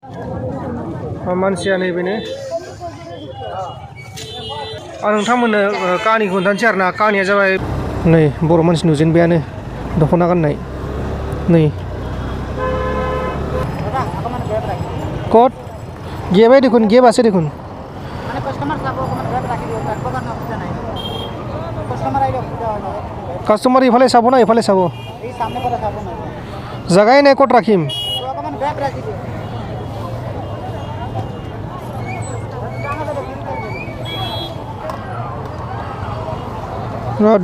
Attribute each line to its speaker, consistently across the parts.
Speaker 1: मानसिया नैबेनो आं नोंथांमोननो काहानिखौ खोन्थानोसै आरोना। काहानिया जाबाय नै बर' मानसि नुजेनबायानो दख'ना गाननाय नै कट गेबाय देखुन गेबासै देखुन কাস্টমার ইফালে চাব না ইফালে চাব জাগাই নাই ক'ত ৰাখিম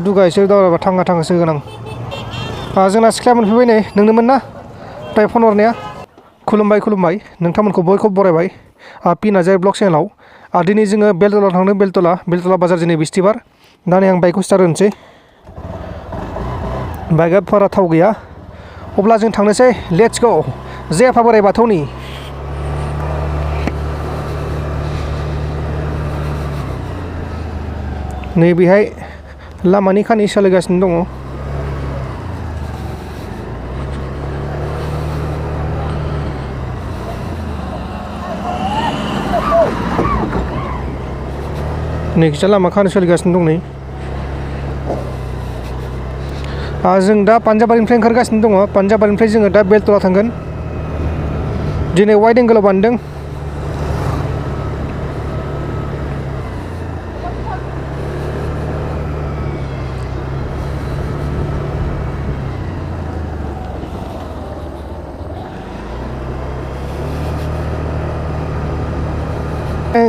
Speaker 1: दुगायसो दावराबा थांगा थांगासो गोनां जोंना सिख्ला मोनफैबाय नै नोंनोमोन ना दाय फन हरनाया खुलुमबाय नोंथांमोनखौ बयखौबो बरायबाय पि नार्जारि ब्लग चेनेलाव दिनै जोङो बेलतला थांदों बेलतला बाजार दिनै बिस्थिबार दा नै आं बाइकखौ स्टार्ट होनोसै बाइकआ बारा थाव गैया अब्ला जों थांनोसै लेट्स गो जे आफा बोराइ बाथौनि नैबेहाय लामानि खानि सोलिगासिनो दङ नैखिजा लामा खानि सोलिगासिनो दं नै जों दा पान्जाबारिनिफ्राय ओंखारगासिनो दङ पान्जाबारिनिफ्राय जोङो दा बेलतला थांगोन दिनै वाइड एंगोलाव बान्दों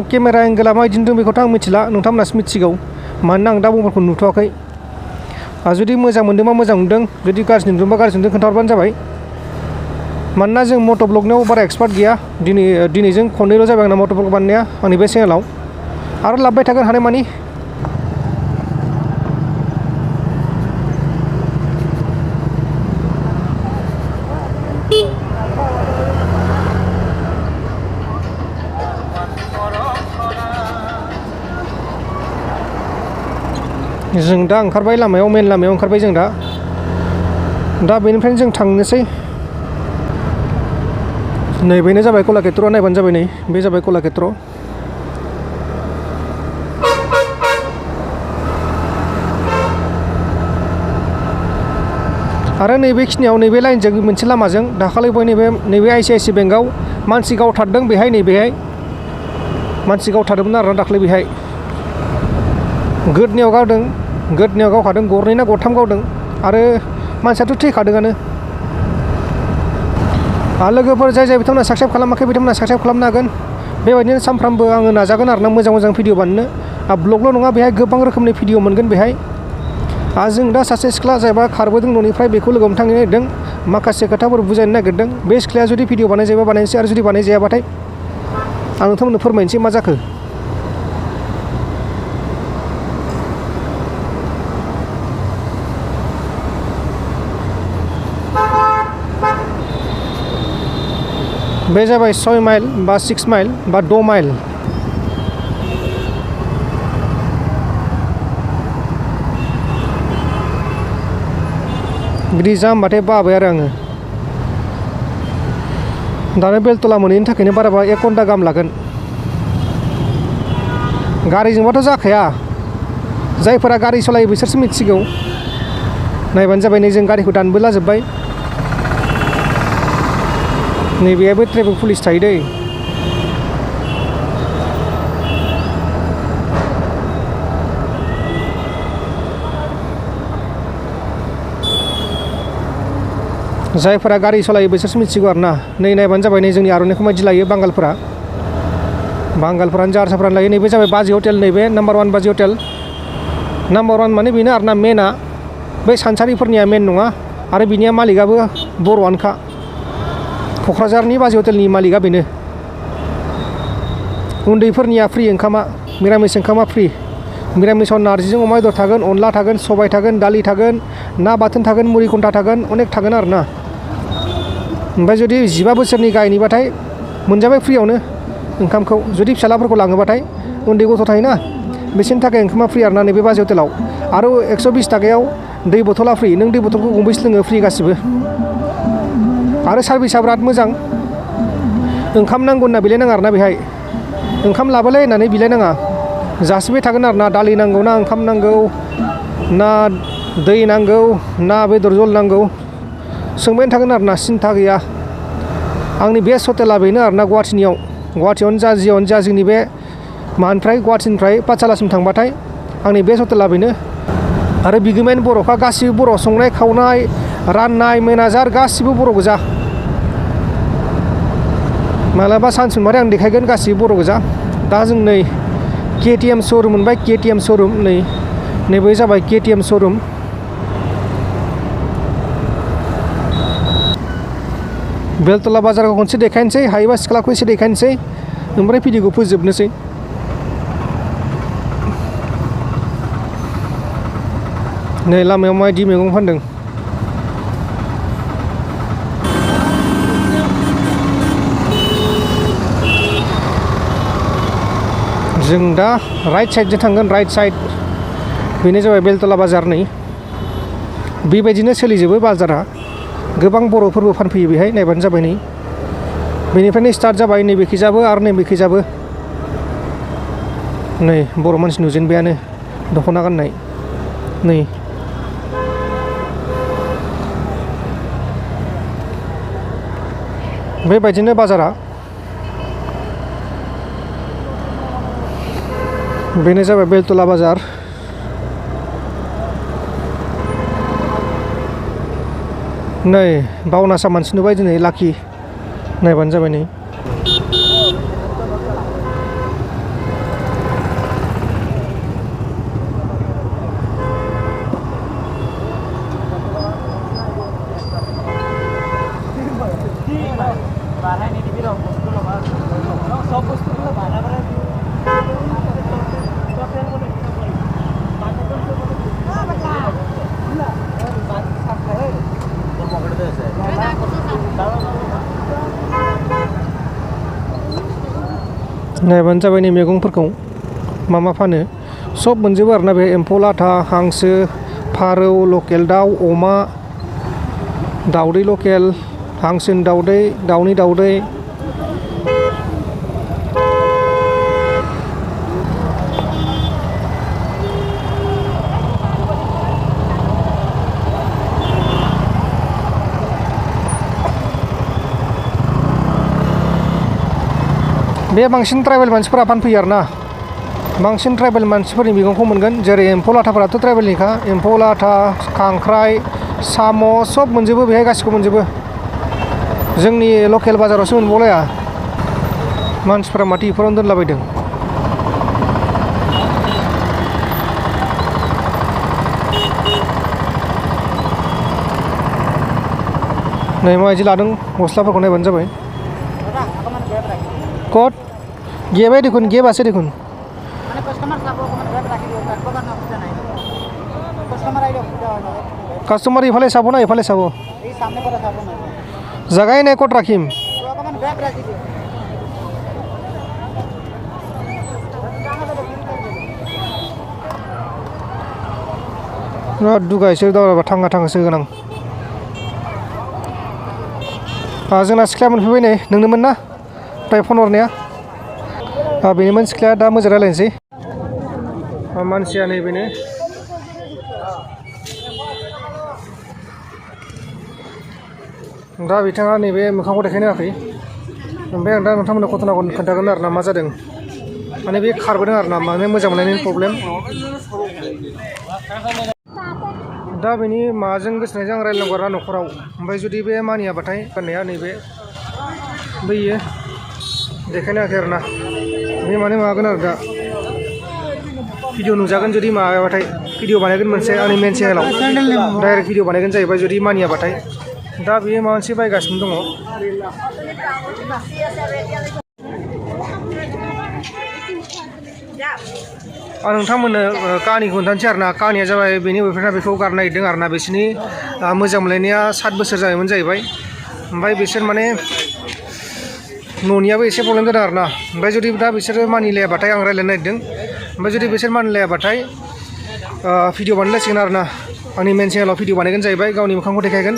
Speaker 1: केमेरा एंगोला माबायदि दं बेखौथ' आं मिथिला नोंथांमोनासो मिथिगौ मानोना आं दा मबाइलखौ नुथ'वाखै जुदि मोजां मोनदोंबा मोजां नुदों जुदि गाज्रि नुदोंबा गाज्रि नुदों खोन्थाहरबानो जाबाय मानोना जों मट' ब्लगनियाव बारा एक्सपार्ट गैया दिनै जों खननैल' जाबाय आंना मट' ब्लग बानायनाया आंनि बे चेनेलाव आरो लाबोबाय थागोन हानायमानि जों दा ओंखारबाय लामायाव मेन लामायाव ओंखारबाय जों दा बेनिफ्रायनो जों थांनोसै नैबेनो जाबाय कलाक्षेत्र नायबानो जाबाय नै बे जाबाय कलाक्षेत्र आरो नैबेखिनियाव नैबे लाइनजों मोनसे लामाजों दाखालिबो नैबे ICICI बेंकआव मानसि गावथारदों बेहाय नैबेहाय मानसि गावथारदोंमोन आरोना दाखालि बेहाय गोदनायाव गावखादों गरनै ना गरथाम गावदों आरो मानसियाथ' थैखादोंआनो लोगोफोर जाय बिथांमोना साबस्क्राइब खालामाखै बिथांमोना साबस्क्राइब खालामनो हागोन बेबायदिनो सानफ्रामबो आङो नाजागोन आरोना मोजां भिडिअ बानायनो ब्लगल' नङा बेहाय गोबां रोखोमनि भिडिअ मोनगोन बेहाय जों दा सासे सिख्ला जायबा खारबोदों न'निफ्राय बेखौ लोगो हमनो थांनो नागिरदों माखासे खोथाफोर बुजायनो नागिरदों बे सिख्लाया जुदि भिडिअ बानायजायोबा बानायनोसै आरो जुदि बानायजायाबाथाय आं नोंथांमोननो फोरमायनोसै मा जाखो बे जाबाय 6 माइल बा 6 माइल बा 6 माइल बिदि जामबाथाय बाबाय आरो आङो दानो बेलतला मोनहैनो थाखायनो बाराबा 1 घन्टा गाहाम लागोन गारिजोंबाथ' जाखाया जायफोरा गारि सालायो बिसोरसो मिथिगौ नायबानो जाबाय नै जों गारिखौ दानबो लाजोब्बाय नैबेहायबो ट्राफिक पुलिस थायो दै जायफोरा गारि सालायो बिसोरसो मिथिगौ आरोना नै नायबानो जाबाय नै जोंनि आर'नाइखौ माबायदि लायो बांगालफोरानो जा हारसाफोरानो लायो नैबे जाबाय बाजै हटेल नैबे नाम्बार 1 बाजै हटेल नाम्बार 1 माने बेनो आरोना मेनआ बै सानसारिफोरनिया मेन नङा आरो बिनिया मालिकआबो बर'आनोखा क'क्राझारनि बाजै हटेलनि मालिकआ बेनो उन्दैफोरनिया फ्रि ओंखामा मिरामिस ओंखामा फ्रि मिरामिसाव नारजिजों अमा बेदर थागोन अनला थागोन सबाय थागोन दालि थागोन ना बाथोन थागोन मुरि घन्टा थागोन अनेक थागोन आरोना ओमफ्राय जुदि 15 बोसोरनि गाहायनिबाथाय मोनजाबाय फ्रियावनो ओंखामखौ जुदि फिसालाफोरखौ लाङोबाथाय उन्दै गथ' थायोना बिसोरनि थाखाय ओंखामा फ्रि आरोना नैबे बाजै हटेलाव आरो 120 थाखायाव दै बथला फ्रि नों दै बथलखौ गंबेसे लोङो फ्रि गासिबो आरो सार्भिसा बिराद मोजां ओंखाम नांगौ होनना बिलायनाङा आरोना बेहाय ओंखाम लाबोलाय होननानै बिलायनाङा जासिबाय थागोन आरोना दालि नांगौ ना ओंखाम नांगौ ना दै नांगौ ना बेदर जल नांगौ सोंबाय थागोन आरोना सिन्था गैया आंनि बेस्ट हटेला बेनो आरोना गुवाहाटियावनो जा जियावनो जा जोंनि बे मानिफ्राय गुवाहाटिनिफ्राय पाठशालासिम थांबाथाय आंनि बेस्ट हटेला बेनो आरो बिगोमायानो बर'खा गासिबो बर' संनाय खावनाय राननाय मेनेजार गासिबो बर' गोजा मालाबा सान्स मोनबाथाय आं देखायगोन गासिबो बर' गोजा दा जों नै KTM श'रुम मोनबाय KTM श'रुम नैबे जाबाय KTM श'रुम बेलतला बाजारखौ खनसे देखायनोसै हायोबा सिख्लाखौ एसे देखायनोसै ओमफ्राय भिडिअखौ फोजोबनोसै नै लामायाव माबायदि मैगं फानदों जों दा राइट साइडजों थांगोन राइट साइड बेनो जाबाय बेलतला बाजार नै बेबायदिनो सोलिजोबो बाजारा गोबां बर'फोरबो फानफैयो बेहाय नायबानो जाबाय नै बेनिफ्रायनो स्टार्ट जाबाय नैबेखिजाबो आरो नैबेखिजाबो नै बर' मानसि नुजेनबायानो दख'ना गाननाय नै बेबायदिनो बाजारा बेनो जाबाय बेलतला बाजार नै बावनासा मानसि नुबाय दिनै लाखि नायबानो जाबाय नै नायबानो जाबाय नै मैगंफोरखौ मा फानो सब मोनजोबो आरोना बे एम्फौ लाथा हांसो फारौ लकेल दाउ अमा दाउदै लकेल हांसोनि दाउदै दाउनि दाउदै बे बांसिन ट्राइबेल मानसिफोरा फानफैयो आरोना बांसिन ट्राइबेल मानसिफोरनि मैगंखौ मोनगोन जेरै एम्फौ लाथाफोराथ' ट्राइबेलनिखा एम्फौ लाथा खांख्राइ साम' सब मोनजोबो बेहाय गासिखौबो मोनजोबो जोंनि लकेल बाजारावसो मोनबावलाया मानसिफोरा माथो इफोरावनो दोनलाबायदों नै माबायदि लादों गस्लाफोरखौ नायबानो जाबाय कट गेबाय देखुन गेबासो देखुन কাস্টমার ইফালে চাব না ইফালে চাব জাগাই নাই ক'ত ৰাখিম दुगायसो दावराबा थाङा थाङासो गोनां जोंना सिख्लाया मोनफैबाय नै नोंनोमोन ना ओमफ्राय फन हरनाया बेनोमोन सिख्लाया दा मोजां रायलायनोसै मानसिया नैबेनो दा बिथाङा नैबे मोखांखौ देखायनो होआखै ओमफ्राय आं दा नोंथांमोननो घटनाखौ खोन्थागोन आरो ना मा जादों माने बे खारबोदों आरो ना माने मोजां मोननायनि प्रब्लेम दा बेनि माजों गोसोनायजों आं रायलायनांगौ आरो ना न'खराव ओमफ्राय जुदि बे मानियाबाथाय गाननाया नैबे बैयो देखायनो हायाखै आरो ना बे माने माबागोन आरो दा भिडिअ नुजागोन जुदि माबायाबाथाय भिडिअ बानायगोन मोनसे आंनि मेन चेनेलाव डाइरेक्ट भिडिअ बानायगोन जाहैबाय जुदि मानियाबाथाय दा बेयो माबा मोनसे बायगासिनो दङ आं नोंथांमोननो काहानिखौ खोन्थानोसै आरो ना काहानिया जाबाय बेनि बयफ्रेन्डआ बेखौ गारनो नागिरदों आरो ना बिसोरनि मोजां मोनलायनाया 7 बोसोर जाबायमोन जाहैबाय ओमफ्राय बिसोर माने न'नियाबो एसे प्रब्लेम जादों आरो ना ओमफ्राय जुदि दा बिसोरो मानिलायाबाथाय आं रायलायनो नागिरदों ओमफ्राय जुदि बिसोर मानिलायाबाथाय भिडिअ बानायलायसिगोन आरो ना आंनि मेन चेनेलाव भिडिअ बानायगोन जाहैबाय गावनि मोखांखौ देखायगोन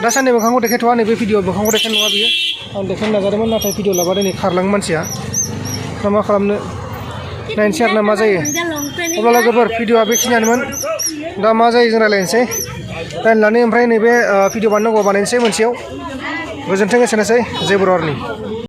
Speaker 1: दासान्दि मोखांखौ देखायथ'वा नैबे भिडिअ मोखांखौ देखायनाय नङा बियो आं देखायनो नाजादोंमोन नाथाय भिडिअ लाबा दिनै खारलाङो मानसिया दा मा खालामनो नायनोसै आरो ना मा जायो अब्ला लोगोफोर भिडिअआ बेखिनियानोमोन दा मा जायो जों रायज्लायनोसै रायज्लायनानै ओमफ्राय नैबे भिडिअ बानायनांगौ बानायनोसै मोनसेयाव गोजोन्थों एसेनोसै जय बर' हारिनि